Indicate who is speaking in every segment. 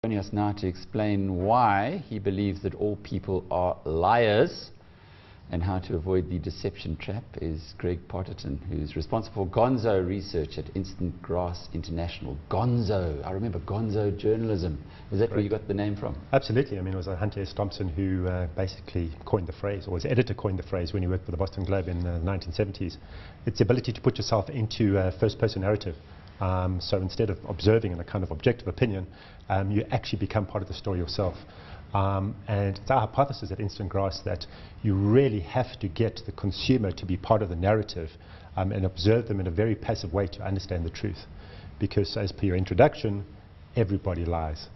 Speaker 1: Joining us now to explain why he believes that all people are liars and how to avoid the deception trap is Greg Potterton, who's responsible for Gonzo research at Instant Grass International. Gonzo, I remember Gonzo journalism. Is that where you got the name from?
Speaker 2: Absolutely. I mean, it was Hunter S. Thompson who basically coined the phrase, or his editor coined the phrase when he worked for the Boston Globe in the 1970s. It's the ability to put yourself into a first-person narrative. So instead of observing in a kind of objective opinion, you actually become part of the story yourself. And it's our hypothesis at Instant Grass that you really have to get the consumer to be part of the narrative and observe them in a very passive way to understand the truth. Because as per your introduction, everybody lies.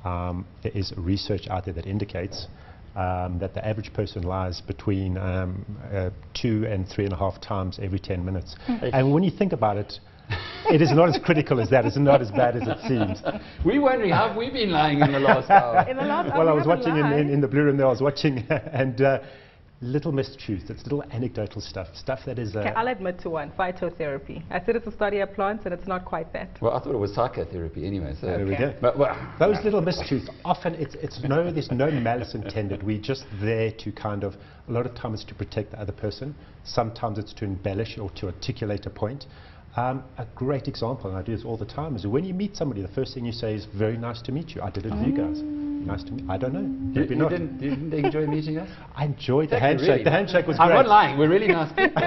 Speaker 2: There is research out there that indicates that the average person lies between 2 and 3.5 times every 10 minutes. And when you think about it, it is not as critical as that. It's not as bad as it seems.
Speaker 1: We're wondering, how have we been lying in the last hour?
Speaker 3: In the last hour,
Speaker 2: well, I was watching in the Blue Room there, I was watching, and little mistruths. It's little anecdotal stuff that is...
Speaker 3: Okay, I'll admit to one, phytotherapy. I said it's a study of plants, and it's not quite that.
Speaker 1: Well, I thought it was psychotherapy anyway. So
Speaker 2: there we go.
Speaker 1: But,
Speaker 2: those little mistruths, often there's no malice intended. We're just there to kind of, a lot of times it's to protect the other person. Sometimes it's to embellish or to articulate a point. A great example, and I do this all the time, is when you meet somebody, the first thing you say is, very nice to meet you. I did it with you guys. Nice to meet you. I don't know.
Speaker 1: You didn't enjoy meeting us?
Speaker 2: I enjoyed the handshake.
Speaker 1: Really,
Speaker 2: the handshake was great.
Speaker 1: I'm not lying. We're really nice people.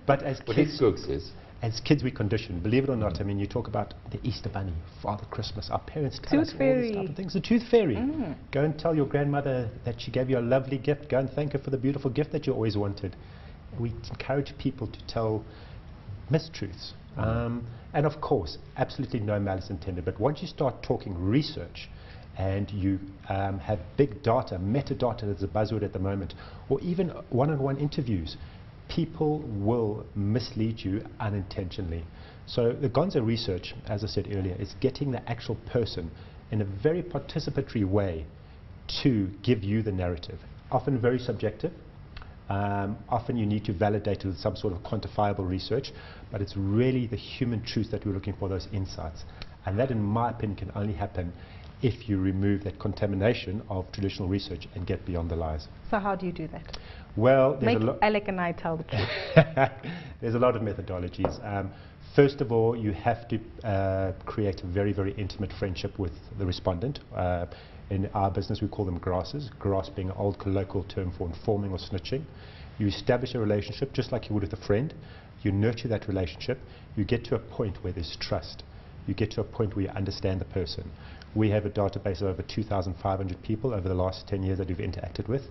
Speaker 2: But as kids, we condition. Believe it or not, I mean, you talk about the Easter Bunny, Father Christmas. Our parents tell us all these type of things. The Tooth Fairy. Go and tell your grandmother that she gave you a lovely gift. Go and thank her for the beautiful gift that you always wanted. We encourage people to tell mistruths. And of course, absolutely no malice intended. But once you start talking research and you have big data, metadata that's a buzzword at the moment, or even one-on-one interviews, people will mislead you unintentionally. So the Gonzo research, as I said earlier, is getting the actual person in a very participatory way to give you the narrative, often very subjective. Often you need to validate it with some sort of quantifiable research, but it's really the human truth that we're looking for, those insights. And that, in my opinion, can only happen if you remove that contamination of traditional research and get beyond the lies.
Speaker 3: So how do you do that?
Speaker 2: Well,
Speaker 3: make Alec and I tell the truth.
Speaker 2: There's a lot of methodologies. First of all, you have to create a very, very intimate friendship with the respondent. In our business, we call them grasses, grass being an old colloquial term for informing or snitching. You establish a relationship just like you would with a friend. You nurture that relationship. You get to a point where there's trust. You get to a point where you understand the person. We have a database of over 2,500 people over the last 10 years that we've interacted with.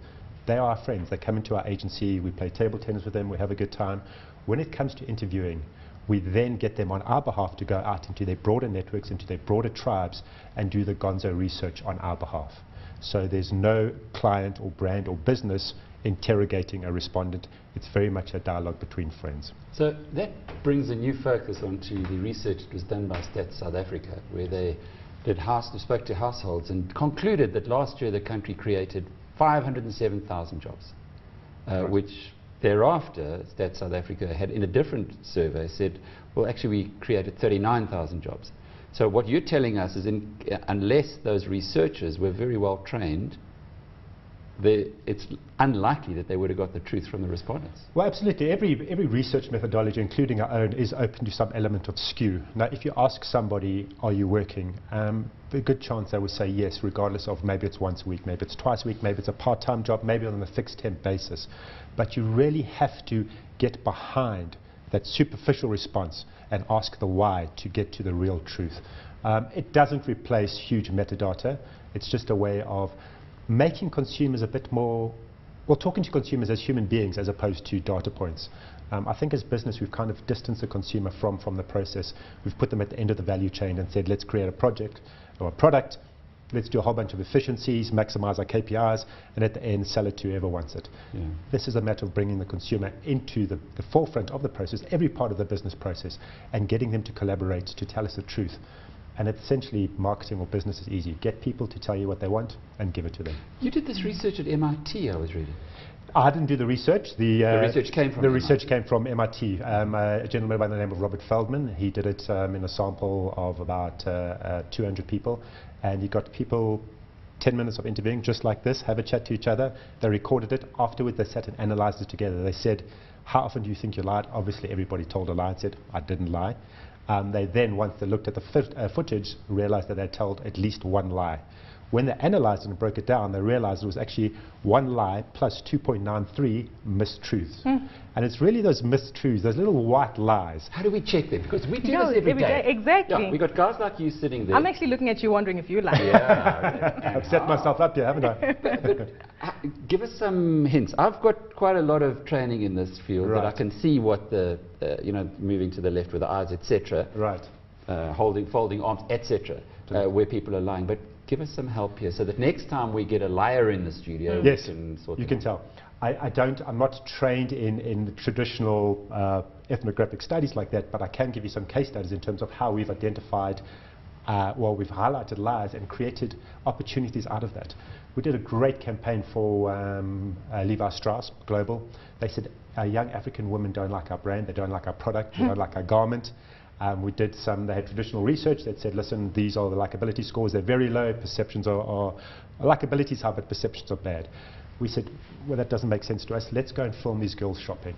Speaker 2: They are our friends. They come into our agency. We play table tennis with them. We have a good time. When it comes to interviewing, we then get them on our behalf to go out into their broader networks, into their broader tribes, and do the Gonzo research on our behalf. So there's no client or brand or business interrogating a respondent. It's very much a dialogue between friends.
Speaker 1: So that brings a new focus onto the research that was done by Stats South Africa, where they spoke to households and concluded that last year the country created 507,000 jobs, which thereafter, Stats South Africa had, in a different survey, said, well, actually, we created 39,000 jobs. So what you're telling us is, unless those researchers were very well trained, it's unlikely that they would have got the truth from the respondents.
Speaker 2: Well, absolutely. Every research methodology, including our own, is open to some element of skew. Now, if you ask somebody, are you working? A good chance they will say yes, regardless of maybe it's once a week, maybe it's twice a week, maybe it's a part-time job, maybe on a fixed temp basis. But you really have to get behind that superficial response and ask the why to get to the real truth. It doesn't replace huge metadata. It's just a way of making consumers a bit more, well, talking to consumers as human beings as opposed to data points. I think as business we've kind of distanced the consumer from the process. We've put them at the end of the value chain and said, let's create a project or a product, let's do a whole bunch of efficiencies, maximize our KPIs, and at the end sell it to whoever wants it. This is a matter of bringing the consumer into the forefront of the process, every part of the business process, and getting them to collaborate, to tell us the truth. And essentially, marketing or business is easy. Get people to tell you what they want and give it to them.
Speaker 1: You did this research at MIT, I was reading.
Speaker 2: I didn't do the research. The
Speaker 1: research came from
Speaker 2: the research came from MIT. A gentleman by the name of Robert Feldman. He did it in a sample of about 200 people, and he got people 10 minutes of interviewing, just like this, have a chat to each other. They recorded it. Afterwards, they sat and analyzed it together. They said, how often do you think you lied? Obviously, everybody told a lie and said, I didn't lie. They then, once they looked at the footage, realized that they told at least one lie. When they analyzed it and broke it down, they realized it was actually one lie plus 2.93 mistruths. And it's really those mistruths, those little white lies.
Speaker 1: How do we check them? Because we do this every day.
Speaker 3: Exactly.
Speaker 1: Yeah, we got guys like you sitting there.
Speaker 3: I'm actually looking at you wondering if you lie.
Speaker 1: Yeah.
Speaker 2: I've set myself up here, haven't I?
Speaker 1: But give us some hints. I've got quite a lot of training in this field that I can see what the, moving to the left with the eyes, etc.
Speaker 2: Right.
Speaker 1: Folding arms, etc. Where people are lying. But give us some help here so that next time we get a liar in the studio,
Speaker 2: yes,
Speaker 1: we can sort
Speaker 2: you can tell. I'm not trained in the traditional ethnographic studies like that, but I can give you some case studies in terms of how we've identified, we've highlighted lies and created opportunities out of that. We did a great campaign for Levi Strauss Global. They said, young African women don't like our brand, they don't like our product, they don't like our garment. We did they had traditional research that said, listen, these are the likability scores, they're very low, perceptions are likability is high, but perceptions are bad. We said, well, that doesn't make sense to us, let's go and film these girls shopping.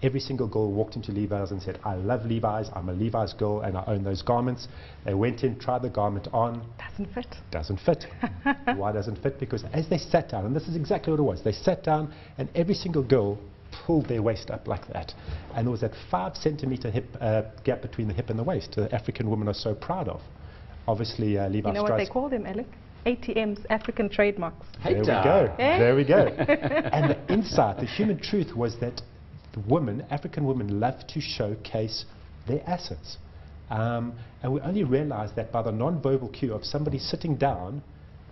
Speaker 2: Every single girl walked into Levi's and said, I love Levi's, I'm a Levi's girl, and I own those garments. They went in, tried the garment on.
Speaker 3: Doesn't fit.
Speaker 2: Doesn't fit. Why doesn't fit? Because as they sat down, and this is exactly what it was, they sat down and every single girl pulled their waist up like that. And there was that 5 centimeter hip gap between the hip and the waist the African women are so proud of. Obviously, Levi Strauss.
Speaker 3: You know what they call them, Alec? ATMs, African trademarks.
Speaker 2: There we go.
Speaker 3: Eh?
Speaker 2: There we go. And the insight, the human truth was that the women, African women, love to showcase their assets. And we only realized that by the non-verbal cue of somebody sitting down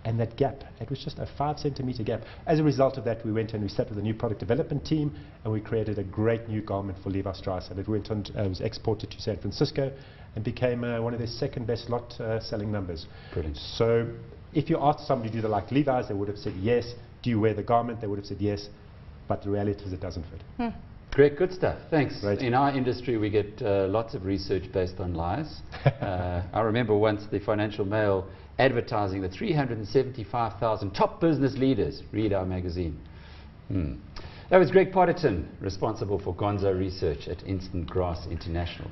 Speaker 2: and that gap, it was just a 5 centimeter gap. As a result of that, we went and we sat with a new product development team and we created a great new garment for Levi Strauss, and it went on, was exported to San Francisco and became one of their second best lot selling numbers.
Speaker 1: Brilliant.
Speaker 2: So if you asked somebody, do they like Levi's, they would have said yes. Do you wear the garment? They would have said yes. But the reality is it doesn't fit.
Speaker 1: Great, good stuff. Thanks.
Speaker 2: Right.
Speaker 1: In our industry, we get lots of research based on lies. I remember once the Financial Mail advertising the 375,000 top business leaders. Read our magazine. That was Greg Potterton, responsible for Gonzo research at Instant Grass International.